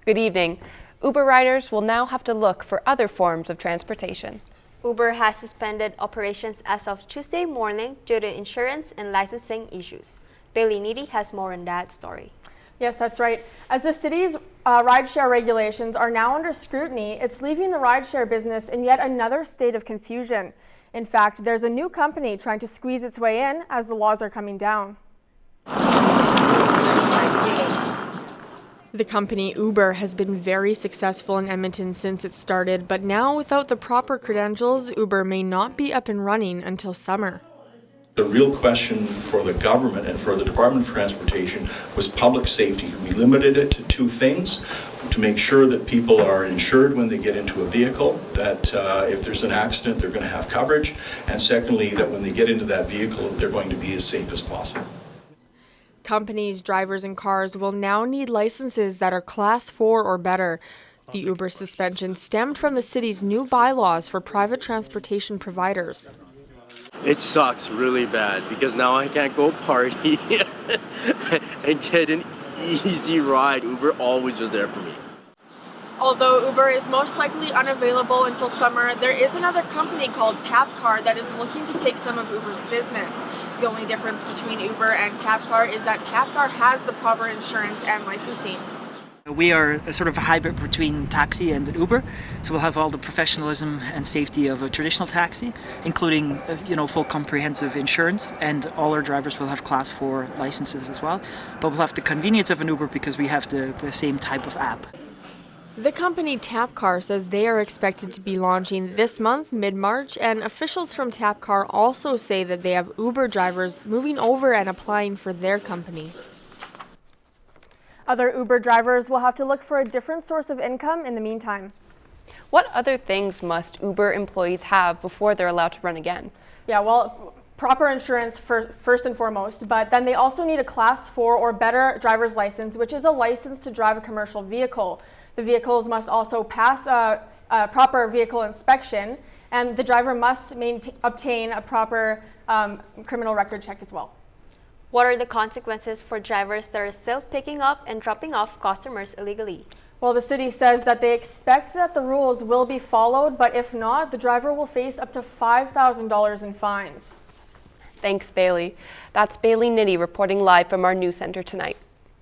Good evening. Uber riders will now have to look for other forms of transportation. Uber has suspended operations as of Tuesday morning due to insurance and licensing issues. Bailey Needy has more on that story. Yes, that's right. As the city's rideshare regulations are now under scrutiny, it's leaving the rideshare business in yet another state of confusion. In fact, there's a new company trying to squeeze its way in as the laws are coming down. The company Uber has been very successful in Edmonton since it started, but now without the proper credentials, Uber may not be up and running until summer. The real question for the government and for the Department of Transportation was public safety. We limited it to two things: to make sure that people are insured when they get into a vehicle, that if there's an accident they're going to have coverage, and secondly that when they get into that vehicle they're going to be as safe as possible. Companies, drivers, and cars will now need licenses that are Class 4 or better. The Uber suspension stemmed from the city's new bylaws for private transportation providers. It sucks really bad because now I can't go party and get an easy ride. Uber always was there for me. Although Uber is most likely unavailable until summer, there is another company called Tapcar that is looking to take some of Uber's business. The only difference between Uber and Tapcar is that Tapcar has the proper insurance and licensing. We are a sort of a hybrid between taxi and an Uber, so we'll have all the professionalism and safety of a traditional taxi, including full comprehensive insurance, and all our drivers will have Class 4 licenses as well. But we'll have the convenience of an Uber because we have the same type of app. The company Tapcar says they are expected to be launching this month, mid-March, and officials from Tapcar also say that they have Uber drivers moving over and applying for their company. Other Uber drivers will have to look for a different source of income in the meantime. What other things must Uber employees have before they're allowed to run again? Yeah, well, proper insurance first and foremost, but then they also need a Class 4 or better driver's license, which is a license to drive a commercial vehicle. The vehicles must also pass a proper vehicle inspection, and the driver must obtain a proper criminal record check as well. What are the consequences for drivers that are still picking up and dropping off customers illegally? Well, the city says that they expect that the rules will be followed, but if not, the driver will face up to $5,000 in fines. Thanks, Bailey. That's Bailey Nitty reporting live from our news center tonight.